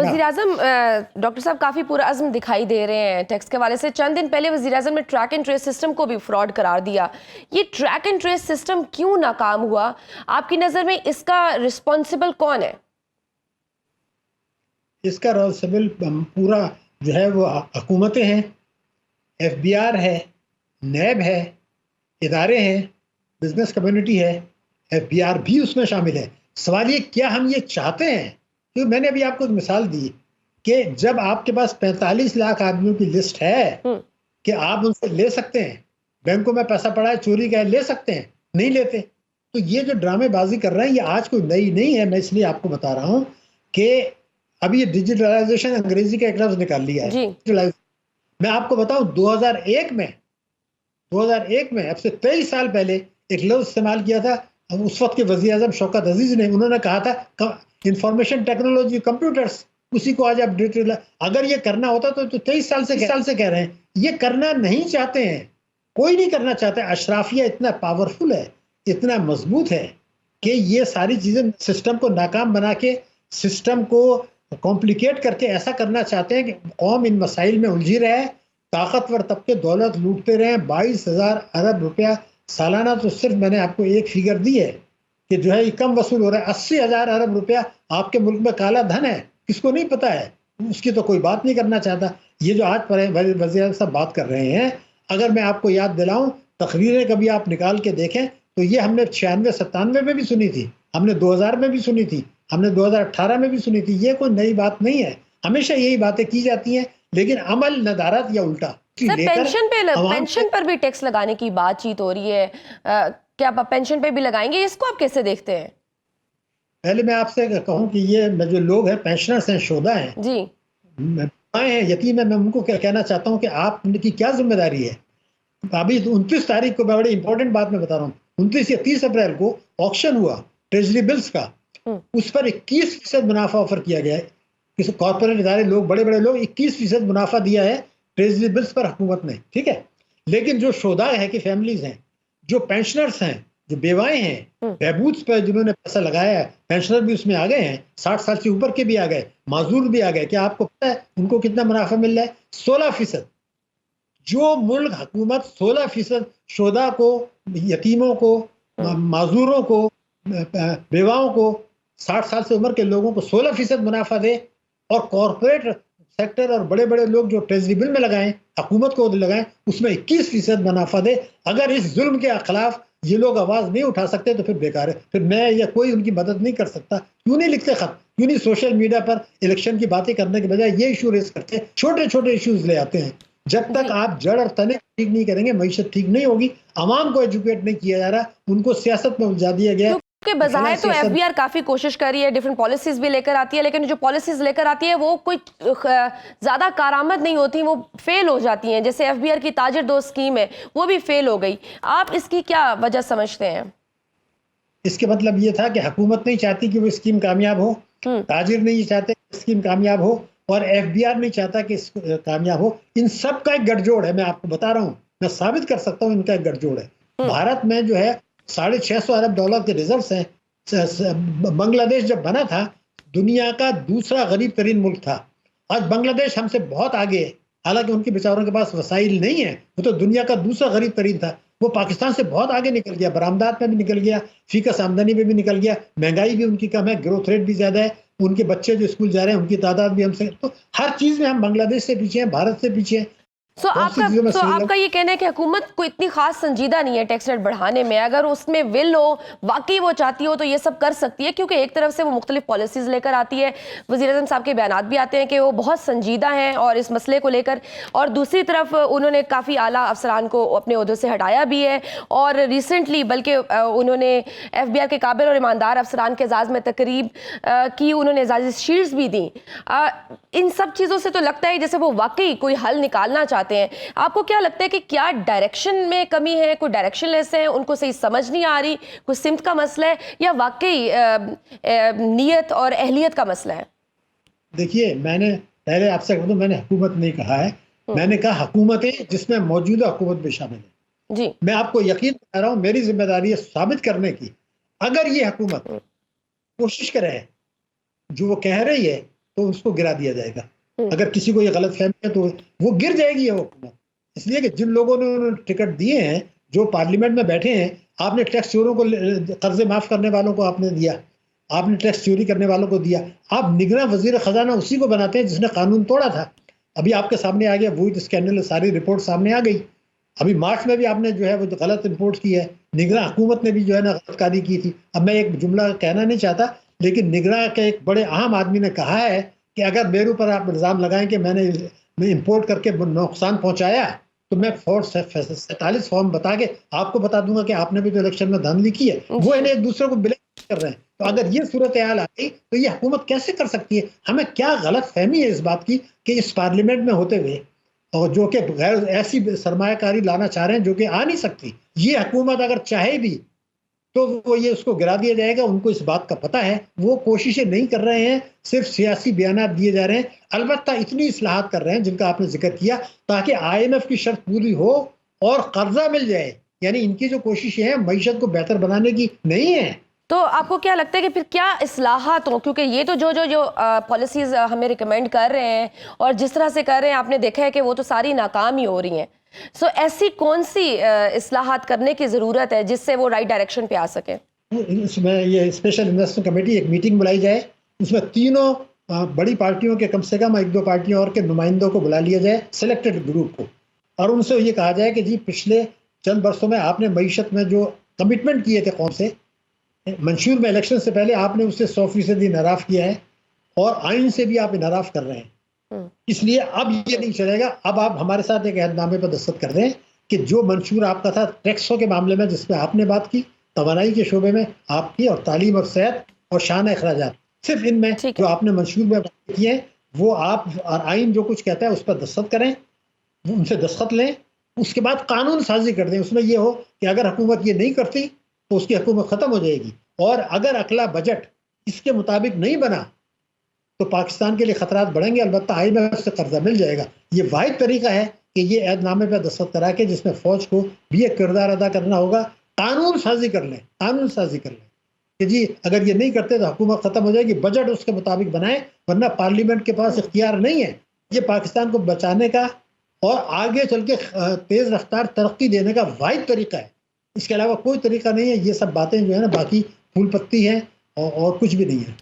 वज़ीर-ए-आज़म डॉक्टर साहब काफ़ी पूरा अज़्म दिखाई दे रहे हैं टैक्स के हवाले से। चंद दिन पहले वज़ीर-ए-आज़म ने ट्रैक एंड ट्रेस सिस्टम को भी फ्रॉड करार दिया। ये ट्रैक एंड ट्रेस सिस्टम क्यों नाकाम हुआ? आपकी नज़र में इसका रिस्पॉन्सिबल कौन है? इसका रिस्पॉन्सिबल पूरा जो है वो हुकूमतें हैं, FBR है, नैब है, इदारे हैं, बिजनेस कम्युनिटी है, FBR भी उसमें शामिल है। सवाल ये क्या हम ये चाहते हैं? क्योंकि मैंने अभी आपको एक मिसाल दी कि जब आपके पास 45 लाख आदमियों की लिस्ट है कि आप उनसे ले सकते हैं, बैंकों में पैसा पड़ा है, चोरी का है, ले सकते हैं, नहीं लेते। तो ये जो ड्रामेबाजी कर रहे हैं ये आज कोई नई नहीं है। मैं इसलिए आपको बता रहा हूँ कि अभी ये डिजिटलाइजेशन अंग्रेजी का एक लफ्ज निकाल लिया है। मैं आपको बताऊं 2001 में अब से 23 साल पहले एक लफ्ज इस्तेमाल किया था उस वक्त के वज़ीर आज़म शौकत अजीज ने। उन्होंने कहा था इंफॉर्मेशन टेक्नोलॉजी कंप्यूटर्स, उसी को आज आप डिजिटल। अगर ये करना होता तो 23 साल से कह रहे हैं। ये करना नहीं चाहते हैं, कोई नहीं करना चाहता। अशराफिया इतना पावरफुल है, इतना मजबूत है कि ये सारी चीजें सिस्टम को नाकाम बना के, सिस्टम को कॉम्प्लिकेट करके ऐसा करना चाहते हैं कि कौम इन मसाइल में उलझी रहे, ताकतवर तबके दौलत लूटते रहे। 22,000 अरब रुपया सालाना, तो सिर्फ मैंने आपको एक फिगर दी है कि जो है ये कम वसूल हो रहा है। 80,000 अरब रुपया आपके मुल्क में काला धन है, किसको नहीं पता है, उसकी तो कोई बात नहीं करना चाहता। ये जो आज पर वज़ीर साहब बात कर रहे हैं, अगर मैं आपको याद दिलाऊं, तकरीरें कभी आप निकाल के देखें तो ये हमने 96-97 में भी सुनी थी, हमने 2000 में भी सुनी थी, हमने 2018 में भी सुनी थी। ये कोई नई बात नहीं है, हमेशा यही बातें की जाती हैं, लेकिन अमल नदारत या उल्टा। पेंशन पर भी टैक्स लगाने की बातचीत हो रही है, क्या आप पेंशन पे भी लगाएंगे? इसको आप कैसे देखते हैं? पहले मैं आपसे कहूं कि ये जो लोग हैं, पेंशनर्स हैं, शोधा हैं जी, हैं, यतीम है, मैं उनको कहना चाहता हूं कि आपकी क्या जिम्मेदारी है। अभी 29 तारीख को, मैं बड़ी इंपॉर्टेंट बात में बता रहा हूँ, 29 या 30 अप्रैल को ऑक्शन हुआ ट्रेजरी बिल्स का। उस पर 21% मुनाफा ऑफर किया गया है। किसी कॉर्पोरेट इदारे, लोग, बड़े बड़े लोग, 21% मुनाफा दिया है ट्रेजरी बिल्स पर हुकूमत ने, ठीक है। लेकिन जो शोधा है कि फैमिलीज हैं, जो पेंशनर्स हैं, जो बेवाएं हैं, बहबूद पर जिन्होंने पैसा लगाया है, पेंशनर भी उसमें आ गए हैं, 60 साल से ऊपर के भी आ गए, माजूर भी आ गए। क्या आपको पता है उनको कितना मुनाफा मिल रहा है? 16%। जो मुल्क हुकूमत 16% शोधा को, यतीमों को, माजूरों को, बेवाओं को, 60 साल से उम्र के लोगों को 16% मुनाफा दे, और कॉर्पोरेट सेक्टर और बड़े बड़े लोग जो ट्रेजरी बिल में लगाएं, हुकूमत को लगाएं, उसमें 21% मुनाफा दे। अगर इस जुल्म के खिलाफ ये लोग आवाज नहीं उठा सकते तो फिर बेकार है। फिर मैं या कोई उनकी मदद नहीं कर सकता। क्यों नहीं लिखते खत? क्यों नहीं सोशल मीडिया पर इलेक्शन की बातें करने के बजाय ये इशू रेस करते हैं? छोटे छोटे इश्यूज ले आते हैं। जब तक आप जड़ और तने ठीक नहीं करेंगे, मईशत ठीक नहीं होगी। आवाम को एजुकेट नहीं किया जा रहा, उनको सियासत में उलझा दिया गया। क्योंकि बज़ाहिर तो FBR काफी कोशिश कर रही है, डिफरेंट पॉलिसीज भी लेकर आती है, लेकिन जो पॉलिसीज लेकर आती है वो कोई ज्यादा कारआमद नहीं होती, वो फेल हो जाती हैं। जैसे FBR की ताजिर दोस्त स्कीम है, वो भी फेल हो गई। आप इसकी क्या वजह समझते हैं? इसके मतलब ये था कि हुकूमत नहीं चाहती कि वो स्कीम कामयाब हो, ताजिर नहीं चाहते कि स्कीम कामयाब हो, और FBR नहीं चाहता कि कामयाब हो। इन सब का एक गठजोड़ है। मैं आपको बता रहा हूँ, मैं साबित कर सकता हूँ, इनका एक गठजोड़ है। भारत में जो है $650 अरब के रिजर्व्स हैं। बांग्लादेश जब बना था, दुनिया का दूसरा गरीब तरीन मुल्क था। आज बांग्लादेश हमसे बहुत आगे है, हालांकि उनके बेचारों के पास वसाइल नहीं है। वो तो दुनिया का दूसरा गरीब तरीन था। वो पाकिस्तान से बहुत आगे निकल गया, बरामदात में भी निकल गया, फीकस आमदनी में भी निकल गया, महंगाई भी उनकी कम है, ग्रोथ रेट भी ज्यादा है, उनके बच्चे जो स्कूल जा रहे हैं उनकी तादाद भी हमसे, तो हर चीज में हम बांग्लादेश से पीछे हैं, भारत से पीछे हैं। आपका ये कहना है कि हुकूमत को इतनी खास संजीदा नहीं है टैक्स रेट बढ़ाने में। अगर उसमें विल हो, वाकई वो चाहती हो, तो ये सब कर सकती है, क्योंकि एक तरफ से वो मुख्तलिफ पॉलिसीज लेकर आती है। वज़ीर-ए-आज़म साहब के बयानात भी आते हैं कि वो बहुत संजीदा हैं और इस मसले को लेकर, और दूसरी तरफ उन्होंने काफ़ी आला अफसरान को अपने ओहदे से हटाया भी है, और रिसेंटली बल्कि उन्होंने FBR के काबिल और ईमानदार अफसरान के एजाज़ में तकरीब की, उन्होंने एजाज़ी शील्ड्स भी दी। इन सब चीज़ों से तो लगता है जैसे वो वाकई कोई हल निकालना चाहते हैं। आपको क्या लगता है कि क्या डायरेक्शन में कमी है, कोई डायरेक्शनलेस है, उनको सही समझ नहीं आ रही, कोई सिमत का मसला है, या वाकई नीयत और अहलियत का मसला है? देखिए, मैंने पहले आपसे कहा, मैंने हुकूमत नहीं कहा है, मैंने कहा हुकूमतें जिसमें मौजूदा हुकूमत भी शामिल है। जी, मैं आपको यकीन बता रहा हूं, मेरी जिम्मेदारी है साबित करने की। अगर ये हुकूमत कोशिश करे जो वो कह रही है तो उसको गिरा दिया जाएगा। हम्म। अगर किसी को ये गलत फहमी है तो वो गिर जाएगी ये हुकूमत। इसलिए कि जिन लोगों ने उन्होंने टिकट दिए हैं, जो पार्लियामेंट में बैठे हैं, आपने टैक्स चोरों को, कर्जे माफ करने वालों को आपने दिया, आपने टैक्स चोरी करने वालों को दिया। आप निगरान वजीर खजाना उसी को बनाते हैं जिसने कानून तोड़ा था। अभी आपके सामने आ गया वही स्कैंडल, सारी रिपोर्ट सामने आ गई। अभी मार्च में भी आपने जो है वो जो गलत रिपोर्ट की है, निगरान हुकूमत ने भी जो है ना गलतकारी की थी। अब मैं एक जुमला कहना नहीं चाहता, लेकिन निगरान के एक बड़े अहम आदमी ने कहा है कि अगर मेरे ऊपर आप इल्ज़ाम लगाएं कि मैंने इंपोर्ट करके नुकसान पहुंचाया, तो मैं 47 फॉर्म बता के आपको बता दूंगा कि आपने भी तो इलेक्शन में धांधली की है। वो इन्हें एक दूसरे को ब्लेम कर रहे हैं। तो अगर ये सूरत हाल आ गई तो ये हुकूमत कैसे कर सकती है? हमें क्या गलत फहमी है इस बात की कि इस पार्लियामेंट में होते हुए, और जो कि गैर ऐसी सरमायाकारी लाना चाह रहे हैं जो कि आ नहीं सकती, ये हुकूमत अगर चाहे भी तो वो ये उसको गिरा दिया जाएगा। उनको इस बात का पता है, वो कोशिशें नहीं कर रहे हैं, सिर्फ सियासी बयानात दिए जा रहे हैं। अलबत्ता इतनी इस्लाहात कर रहे हैं जिनका आपने जिक्र किया, ताकि IMF की शर्त पूरी हो और कर्जा मिल जाए। यानी इनकी जो कोशिशें हैं मईशत को बेहतर बनाने की नहीं है। तो आपको क्या लगता है कि फिर क्या इस्लाहात हो, क्योंकि ये तो जो पॉलिसीज हमें रिकमेंड कर रहे हैं और जिस तरह से कर रहे हैं आपने देखा है कि वो तो सारी नाकाम ही हो रही हैं। सो ऐसी कौन सी इस्लाहात करने की ज़रूरत है जिससे वो राइट डायरेक्शन पे आ सके? इसमें ये स्पेशल इन्वेस्टमेंट कमेटी एक मीटिंग बुलाई जाए, उसमें तीनों बड़ी पार्टियों के कम से कम 1-2 पार्टियों और के नुमाइंदों को बुला लिया जाए, सिलेक्टेड ग्रुप को, और उनसे ये कहा जाए कि जी पिछले चंद वर्षों में आपने मईशत में जो कमिटमेंट किए थे कौन से, मंशूर में इलेक्शन से पहले आपने उससे 100% इनहराफ किया है और आइन से भी आप इनहराफ कर रहे हैं। इसलिए अब ये नहीं चलेगा। अब आप हमारे साथ एक अहदनामे पर दस्तखत कर दें कि जो मंशूर आपका था टैक्सों के मामले में जिसमें आपने बात की, तवानाई के शोबे में आपकी, और तालीम और सेहत और शान अखराजात, सिर्फ इनमें जो आपने मंशूर में बात की है वो आप, और आइन जो कुछ कहता है उस पर दस्तखत करें, उनसे दस्तखत लें। उसके बाद कानून साजी कर दें। उसमें यह हो कि अगर हुकूमत ये नहीं करती तो उसकी हुकूमत ख़त्म हो जाएगी, और अगर अगला बजट इसके मुताबिक नहीं बना तो पाकिस्तान के लिए खतरात बढ़ेंगे। अलबत्ता IMF से कर्जा मिल जाएगा। ये वाहिद तरीका है कि ये अहदनामे पर दस्तखत करा के, जिसमें फ़ौज को भी एक किरदार अदा करना होगा, कानून साजी कर लें, कानून साजी कर लें कि जी अगर ये नहीं करते तो हुकूमत ख़त्म हो जाएगी, बजट उसके मुताबिक बनाए, वरना पार्लियामेंट के पास इख्तियार नहीं है। ये पाकिस्तान को बचाने का और आगे चल के तेज़ रफ्तार तरक्की देने का वाहिद तरीका है। इसके अलावा कोई तरीका नहीं है। ये सब बातें जो है ना बाकी फूल पत्ती हैं और कुछ भी नहीं है।